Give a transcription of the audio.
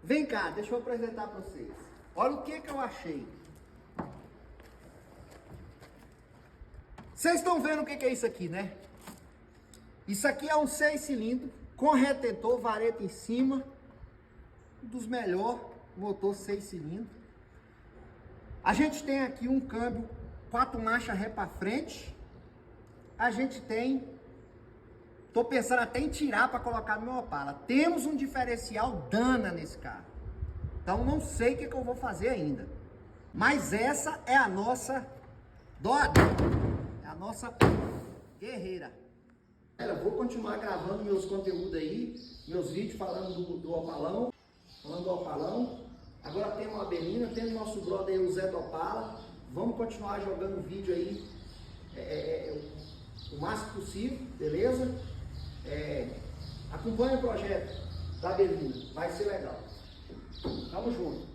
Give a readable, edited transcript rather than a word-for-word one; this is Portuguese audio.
Vem cá, deixa eu apresentar para vocês. Olha o que eu achei. Vocês estão vendo o que é isso aqui, né? Isso aqui é um 6 cilindros com retentor, vareta em cima. Um dos melhores motor 6 cilindros. A gente tem aqui um câmbio 4 marchas ré para frente. A gente tem... Tô pensando até em tirar para colocar no meu Opala. Temos um diferencial Dana nesse carro. Então não sei o que eu vou fazer ainda. Mas essa é a nossa Dodge. É a nossa guerreira. Eu vou continuar gravando meus conteúdos aí, meus vídeos falando do Opalão. Falando do Opalão. Agora temos a Belina, temos o nosso brother aí, o Zé do Opala. Vamos continuar jogando vídeo aí o máximo possível, beleza? Acompanhe o projeto da Belina, vai ser legal. Tamo junto.